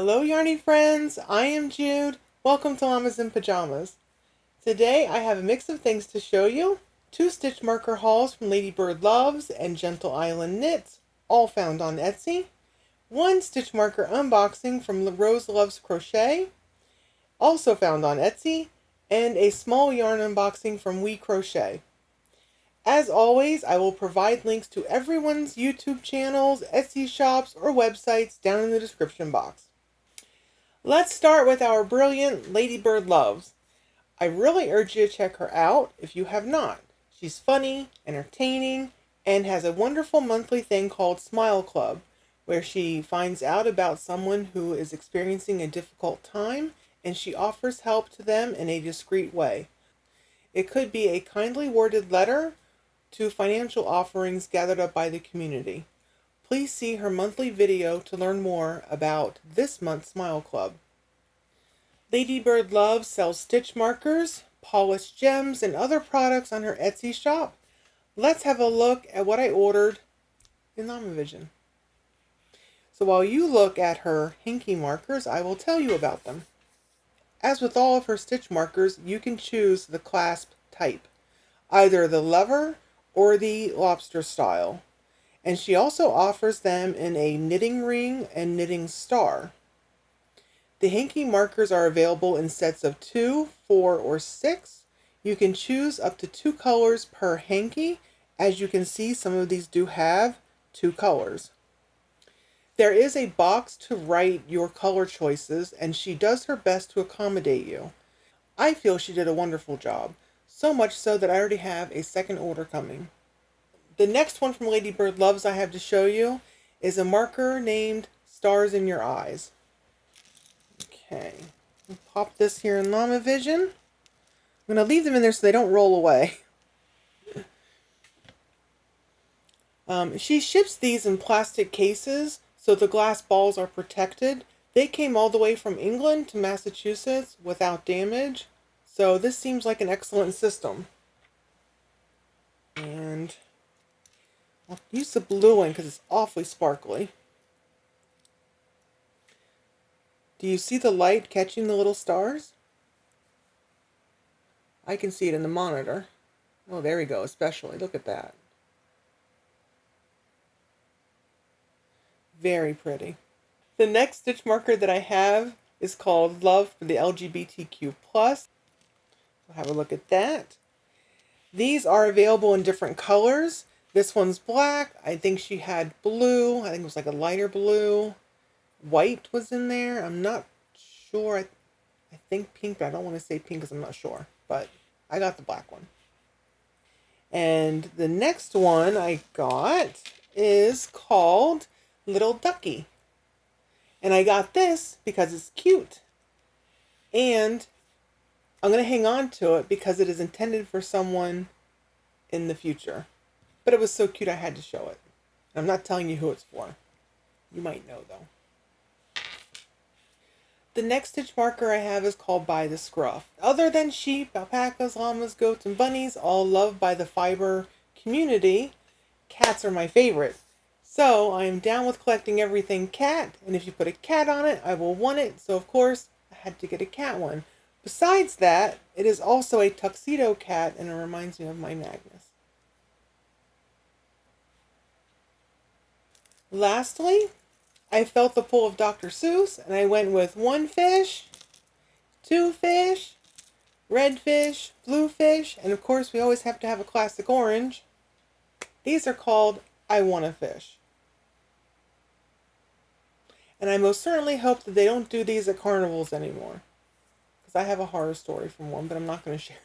Hello Yarny friends, I am Jude. Welcome to Llamas and Pajamas. Today I have a mix of things to show you. 2 stitch marker hauls from LadybirDLoves and Gentle Island Knits, all found on Etsy. 1 stitch marker unboxing from Rose Loves Crochet, also found on Etsy. And a small yarn unboxing from We Crochet. As always, I will provide links to everyone's YouTube channels, Etsy shops, or websites down in the description box. Let's start with our brilliant LadybirDLoves. I really urge you to check her out if you have not. She's funny, entertaining, and has a wonderful monthly thing called Smile Club, where she finds out about someone who is experiencing a difficult time, and she offers help to them in a discreet way. It could be a kindly worded letter to financial offerings gathered up by the community. Please see her monthly video to learn more about this month's Smile Club. LadybirDLoves sells stitch markers, polished gems, and other products on her Etsy shop. Let's have a look at what I ordered in LlamaVision. So while you look at her hinky markers, I will tell you about them. As with all of her stitch markers, you can choose the clasp type, either the lever or the lobster style. And she also offers them in a knitting ring and knitting star. The hanky markers are available in sets of 2, 4, or 6. You can choose up to 2 colors per hanky. As you can see, some of these do have 2 colors. There is a box to write your color choices, and she does her best to accommodate you. I feel she did a wonderful job, so much so that I already have a second order coming. The next one from LadybirDLoves I have to show you is a marker named Stars in Your Eyes. Okay, I'll pop this here in LlamaVision. I'm going to leave them in there so they don't roll away. She ships these in plastic cases so the glass balls are protected. They came all the way from England to Massachusetts without damage, so this seems like an excellent system. And I'll use the blue one because it's awfully sparkly. Do you see the light catching the little stars? I can see it in the monitor. Oh, there we go, especially. Look at that. Very pretty. The next stitch marker that I have is called Love for the LGBTQ+. We'll have a look at that. These are available in different colors. This one's black. I think she had blue. I think it was like a lighter blue. White was in there. I'm not sure. I think pink, but I don't want to say pink because I'm not sure. But I got the black one. And the next one I got is called Little Ducky. And I got this because it's cute. And I'm going to hang on to it because it is intended for someone in the future. But it was so cute I had to show it. I'm not telling you who it's for. You might know though. The next stitch marker I have is called By the Scruff. Other than sheep, alpacas, llamas, goats, and bunnies, all loved by the fiber community, cats are my favorite. So I am down with collecting everything cat, and if you put a cat on it, I will want it. So of course, I had to get a cat one. Besides that, it is also a tuxedo cat, and it reminds me of my Magnus. Lastly, I felt the pull of Dr. Seuss, and I went with 1 fish, 2 fish, red fish, blue fish, and of course we always have to have a classic orange. These are called I Want a Fish. And I most certainly hope that they don't do these at carnivals anymore. Because I have a horror story from one, but I'm not going to share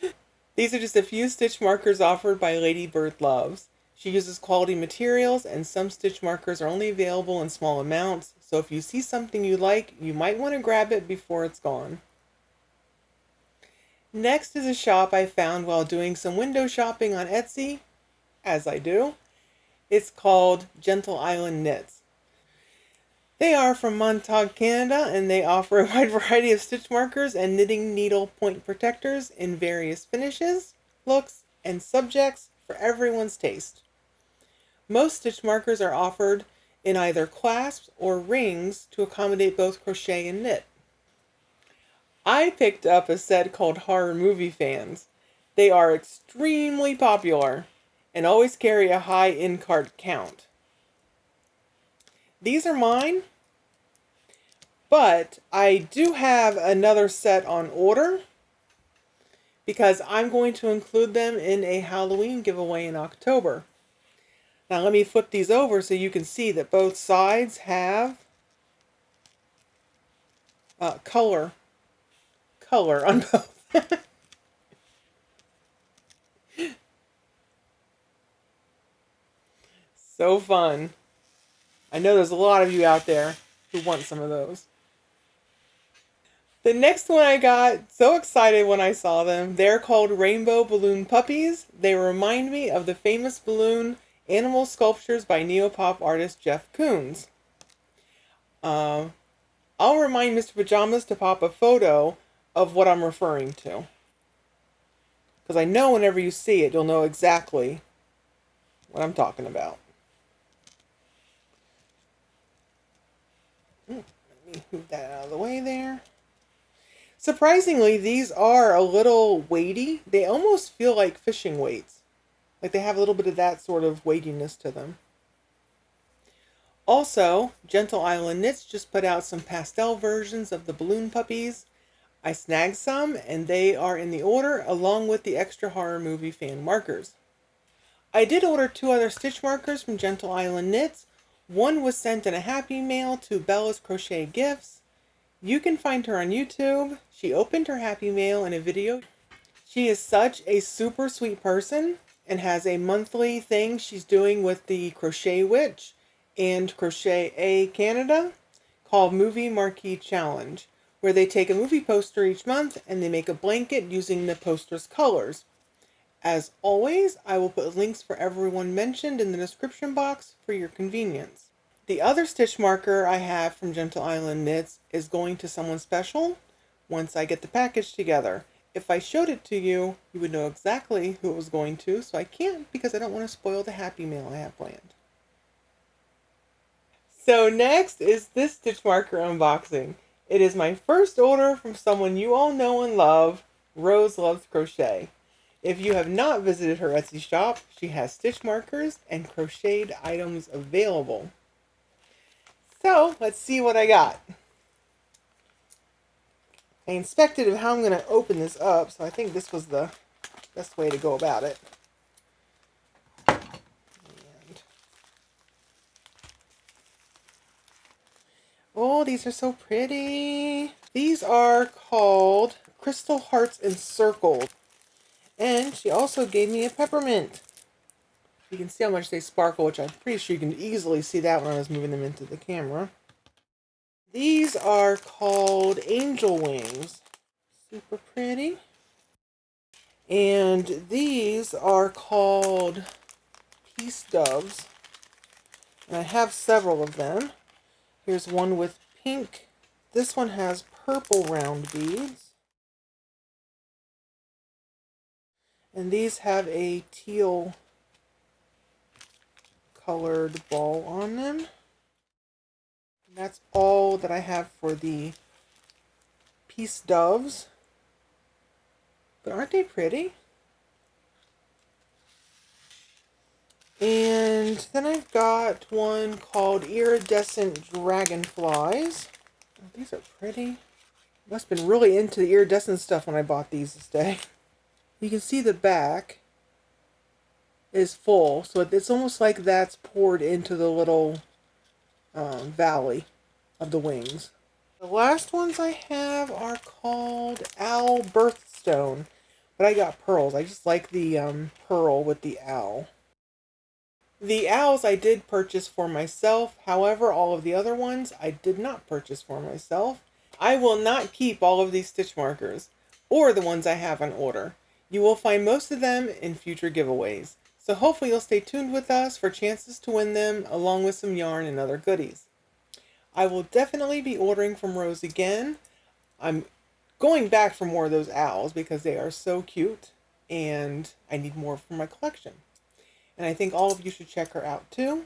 it. These are just a few stitch markers offered by LadybirDLoves. She uses quality materials, and some stitch markers are only available in small amounts, so if you see something you like, you might want to grab it before it's gone. Next is a shop I found while doing some window shopping on Etsy, as I do. It's called Gentle Island Knits. They are from Montauk, Canada, and they offer a wide variety of stitch markers and knitting needle point protectors in various finishes, looks, and subjects for everyone's taste. Most stitch markers are offered in either clasps or rings to accommodate both crochet and knit. I picked up a set called Horror Movie Fans. They are extremely popular and always carry a high in-cart count. These are mine, but I do have another set on order because I'm going to include them in a Halloween giveaway in October. Now let me flip these over so you can see that both sides have color on both. So fun. I know there's a lot of you out there who want some of those. The next one I got so excited when I saw them. They're called Rainbow Balloon Puppies. They remind me of the famous balloon animal sculptures by neopop artist Jeff Koons. I'll remind Mr. Pajamas to pop a photo of what I'm referring to, because I know whenever you see it, you'll know exactly what I'm talking about. Let me move that out of the way there. Surprisingly, these are a little weighty. They almost feel like fishing weights. Like they have a little bit of that sort of weightiness to them. Also, Gentle Island Knits just put out some pastel versions of the balloon puppies. I snagged some and they are in the order along with the extra horror movie fan markers. I did order 2 other stitch markers from Gentle Island Knits. One was sent in a happy mail to Bella's Crochet Gifts. You can find her on YouTube. She opened her happy mail in a video. She is such a super sweet person and has a monthly thing she's doing with the Crochet Witch and Crochet A Canada called Movie Marquee Challenge, where they take a movie poster each month and they make a blanket using the poster's colors. As always, I will put links for everyone mentioned in the description box for your convenience. The other stitch marker I have from Gentle Island Knits is going to someone special once I get the package together. If I showed it to you, you would know exactly who it was going to, so I can't because I don't want to spoil the happy mail I have planned. So next is this stitch marker unboxing. It is my first order from someone you all know and love, Rose Loves Crochet. If you have not visited her Etsy shop, she has stitch markers and crocheted items available. So let's see what I got. I inspected how I'm going to open this up, so I think this was the best way to go about it. And oh, these are so pretty. These are called Crystal Hearts and Circles. And she also gave me a peppermint. You can see how much they sparkle, which I'm pretty sure you can easily see that when I was moving them into the camera. These are called Angel Wings. Super pretty. And these are called Peace Doves. And I have several of them. Here's one with pink. This one has purple round beads. And these have a teal colored ball on them. And that's all that I have for the Peace Doves. But aren't they pretty? And then I've got one called Iridescent Dragonflies. Oh, these are pretty. Must have been really into the iridescent stuff when I bought these this day. You can see the back is full, so it's almost like that's poured into the little valley of the wings. The last ones I have are called Owl Birthstone, but I got pearls. I just like the pearl with the owl. The owls I did purchase for myself, however, all of the other ones I did not purchase for myself. I will not keep all of these stitch markers, or the ones I have on order. You will find most of them in future giveaways, so hopefully you'll stay tuned with us for chances to win them, along with some yarn and other goodies. I will definitely be ordering from Rose again. I'm going back for more of those owls because they are so cute, and I need more for my collection. And I think all of you should check her out too.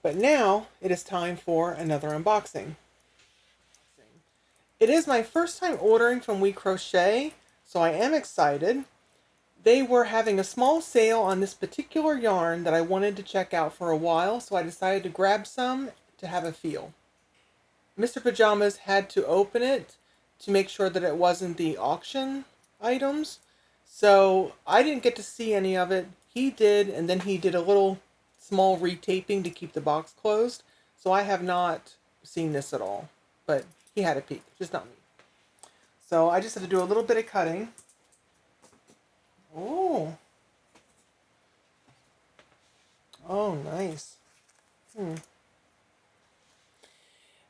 But now it is time for another unboxing. It is my first time ordering from We Crochet, so I am excited. They were having a small sale on this particular yarn that I wanted to check out for a while, so I decided to grab some to have a feel. Mr. Pajamas had to open it to make sure that it wasn't the auction items, so I didn't get to see any of it. He did, and then he did a little small retaping to keep the box closed, so I have not seen this at all, but he had a peek, just not me. So I just had to do a little bit of cutting. Oh. Oh, nice.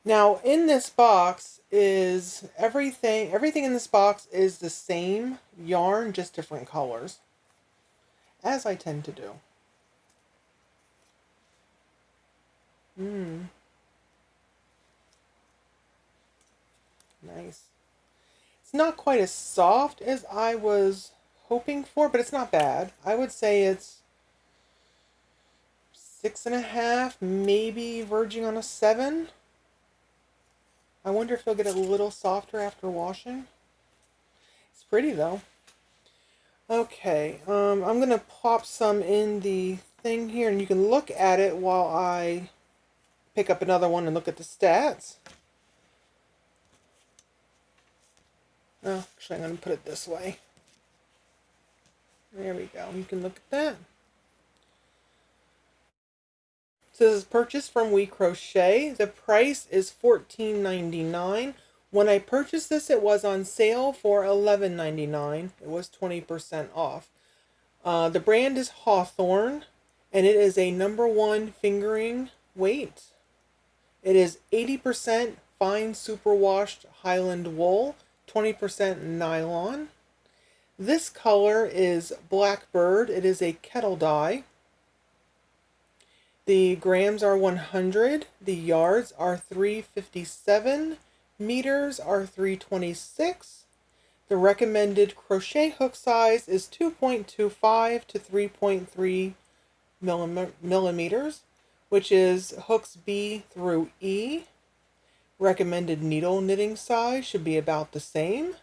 Now, in this box is everything in this box is the same yarn, just different colors, as I tend to do. Nice. It's not quite as soft as I was hoping for, but it's not bad. I would say it's 6.5, maybe verging on a 7. I wonder if it'll get a little softer after washing. It's pretty though. Okay, I'm gonna pop some in the thing here, and you can look at it while I pick up another one and look at the stats. Oh, actually, I'm gonna put it this way. There we go. You can look at that. So this is purchased from We Crochet. The price is $14.99. When I purchased this, it was on sale for $11.99. It was 20% off. The brand is Hawthorne, and it is a #1 fingering weight. It is 80% fine superwashed Highland wool, 20% nylon. This color is LadybirD. It is a kettle dye. The grams are 100, the yards are 357, meters are 326. The recommended crochet hook size is 2.25 to 3.3 millimeters, which is hooks B through E. Recommended needle knitting size should be about the same.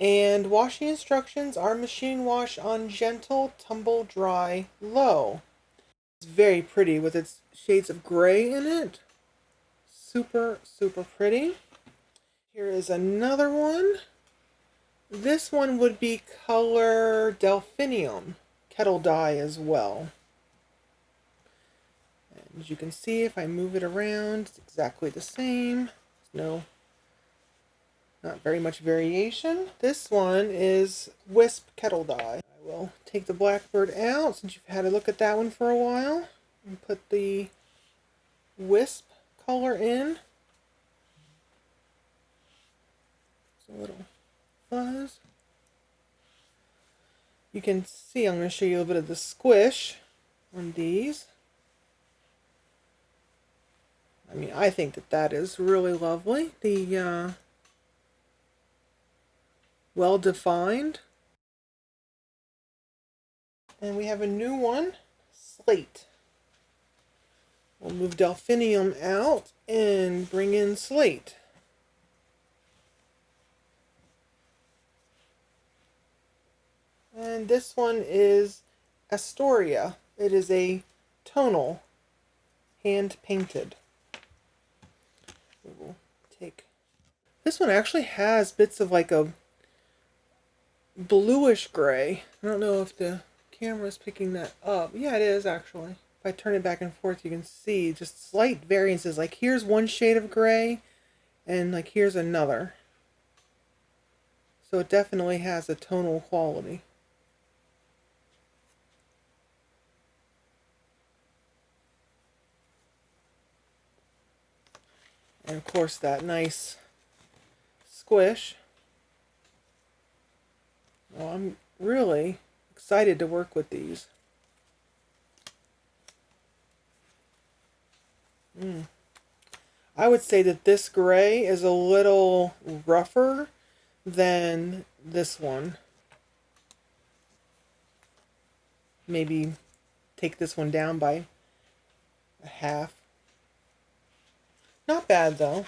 And washing instructions are machine wash on gentle, tumble dry, low. It's very pretty with its shades of gray in it. Super, super pretty. Here is another one. This one would be color Delphinium, kettle dye as well. And as you can see, if I move it around, it's exactly the same. Not very much variation. This one is Wisp kettle dye. I will take the LadybirD out since you've had a look at that one for a while and put the Wisp color in. It's a little fuzz. You can see, I'm going to show you a bit of the squish on these. I mean, I think that is really lovely. The well defined. And we have a new one, Slate. We'll move Delphinium out and bring in Slate. And this one is Astoria. It is a tonal, hand painted. We will take. This one actually has bits of like a bluish gray. I don't know if the camera's picking that up. Yeah, it is actually. If I turn it back and forth, you can see just slight variances. Like here's one shade of gray, and like here's another. So it definitely has a tonal quality. And of course that nice squish. Well, I'm really excited to work with these. I would say that this gray is a little rougher than this one. Maybe take this one down by a half. Not bad though.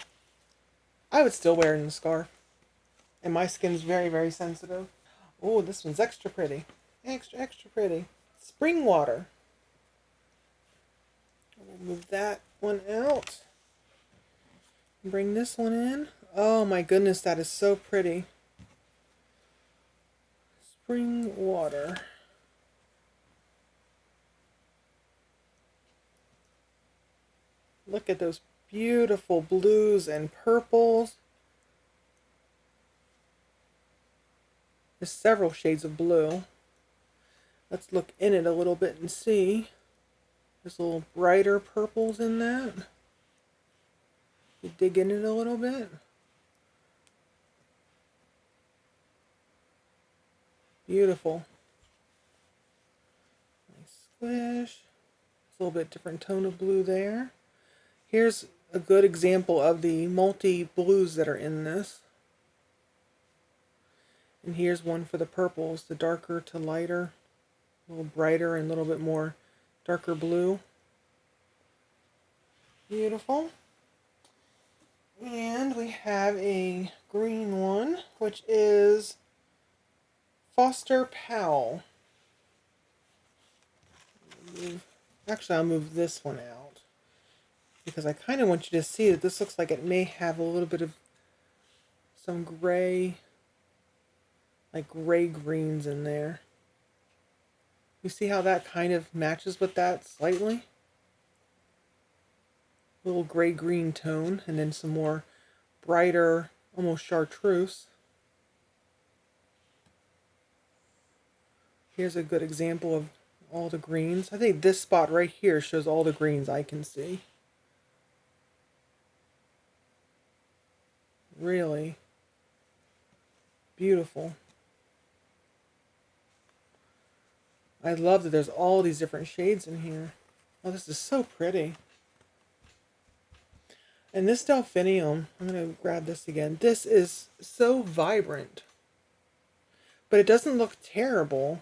I would still wear it in a scarf. And my skin's very, very sensitive. Oh, this one's extra pretty. Extra, extra pretty. Spring water. We'll move that one out. Bring this one in. Oh my goodness, that is so pretty. Spring water. Look at those beautiful blues and purples. There's several shades of blue. Let's look in it a little bit and see. There's little brighter purples in that. You dig in it a little bit. Beautiful. Nice squish. It's a little bit different tone of blue there. Here's a good example of the multi blues that are in this. And here's one for the purples, the darker to lighter, a little brighter and a little bit more darker blue. Beautiful. And we have a green one, which is Foster Powell. Actually, I'll move this one out because I kind of want you to see that this looks like it may have a little bit of some gray, like gray greens in there. You see how that kind of matches with that slightly? A little gray-green tone, and then some more brighter, almost chartreuse. Here's a good example of all the greens. I think this spot right here shows all the greens I can see. Really beautiful. I love that there's all these different shades in here. Oh, this is so pretty. And this delphinium, I'm going to grab this again. This is so vibrant. But it doesn't look terrible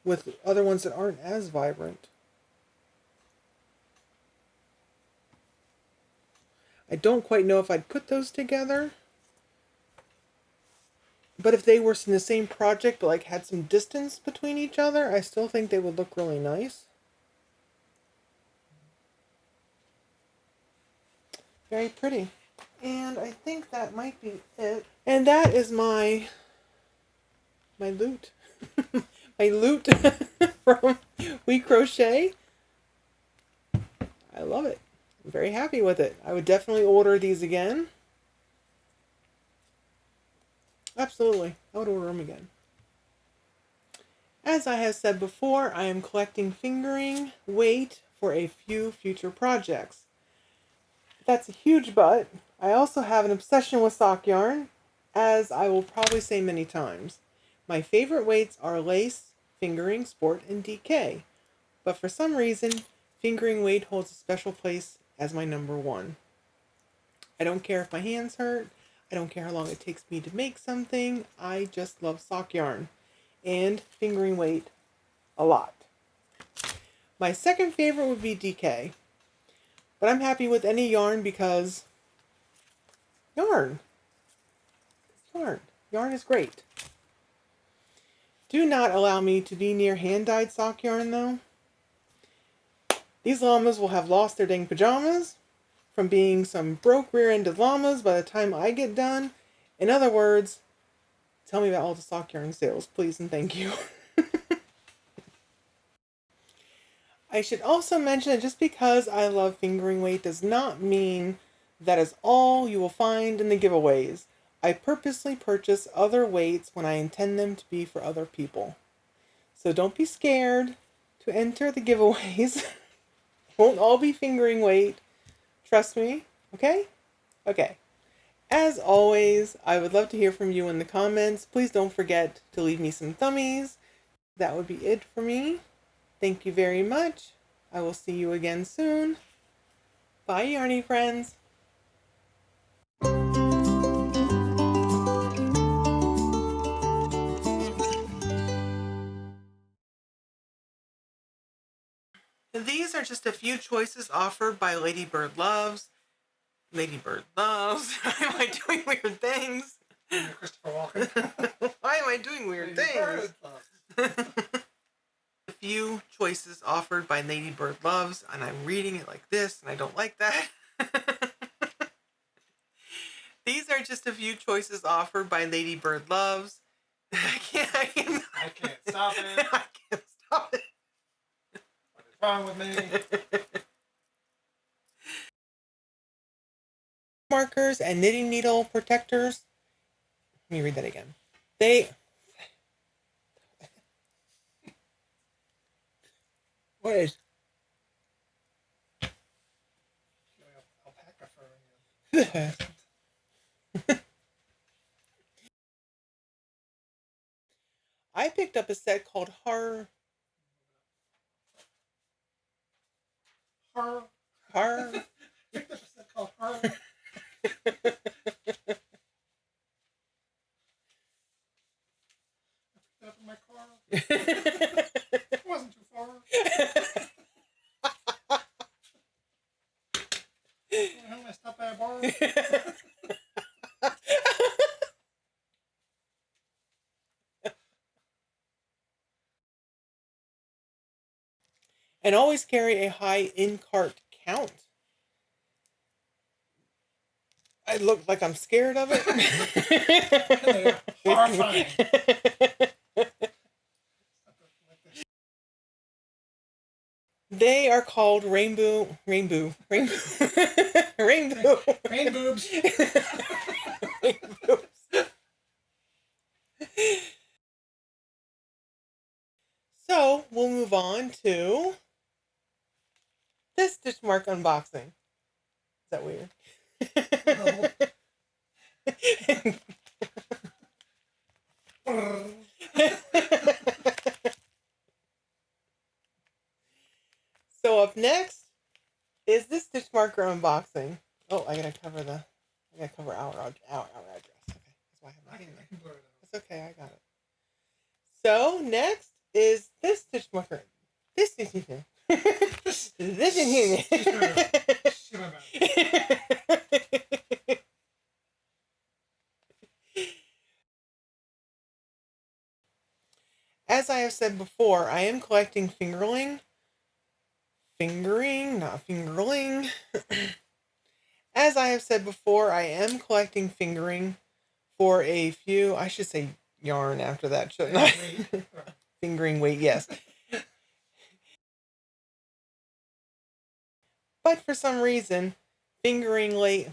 with other ones that aren't as vibrant. I don't quite know if I'd put those together. But if they were in the same project but like had some distance between each other, I still think they would look really nice. Very pretty. And I think that might be it. And that is my loot. My loot from We Crochet. I love it. I'm very happy with it. I would definitely order these again. Absolutely. I would order them again. As I have said before, I am collecting fingering weight for a few future projects. That's a huge but. I also have an obsession with sock yarn, as I will probably say many times. My favorite weights are lace, fingering, sport, and DK. But for some reason, fingering weight holds a special place as my number one. I don't care if my hands hurt. I don't care how long it takes me to make something. I just love sock yarn and fingering weight a lot. My second favorite would be DK. But I'm happy with any yarn because yarn. Yarn is great. Do not allow me to be near hand-dyed sock yarn though. These llamas will have lost their dang pajamas from being some broke rear-ended llamas by the time I get done. In other words, tell me about all the sock yarn sales, please and thank you. I should also mention that just because I love fingering weight does not mean that is all you will find in the giveaways. I purposely purchase other weights when I intend them to be for other people. So don't be scared to enter the giveaways. Won't all be fingering weight. Trust me, okay? Okay. As always, I would love to hear from you in the comments. Please don't forget to leave me some thummies. That would be it for me. Thank you very much. I will see you again soon. Bye, Yarny friends. These are just a few choices offered by LadybirDLoves. LadybirDLoves. Why am I doing weird things? Christopher Walken. Why am I doing weird things? A few choices offered by LadybirDLoves, and I'm reading it like this, and I don't like that. These are just a few choices offered by LadybirDLoves. I can't stop it. I can't stop it. What is wrong with me? Markers and knitting needle protectors. Let me read that again. What is? Alpaca fur. I picked up a set called Har. Picked up a set called Har. Up in my car. It wasn't too far. I stopped by a bar. And always carry a high in-cart count. I look like I'm scared of it. Horrifying. They are called rainbow. Rain boobs. So we'll move on to this stitch mark unboxing. Is that weird? So up next is this stitch marker unboxing. Oh, I gotta cover our address. Okay, that's why I have my hand there. It's okay, I got it. So next is this stitch marker. This is here. This is here. As I have said before, I am collecting fingering, not fingerling. As I have said before, I am collecting fingering for a few, I should say yarn after that, shouldn't I? Fingering weight, yes. But for some reason, fingering lace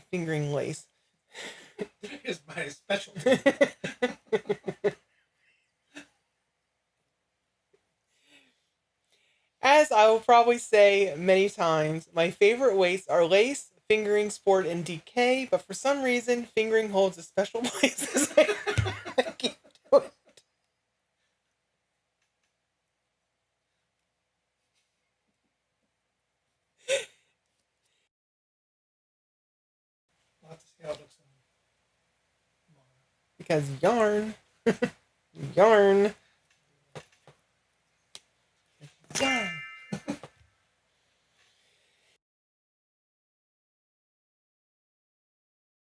is my specialty. As I will probably say many times, my favorite weights are lace, fingering, sport, and DK, but for some reason, fingering holds a special place. I can't do it. We'll have to see how it looks in Because yarn. Yarn.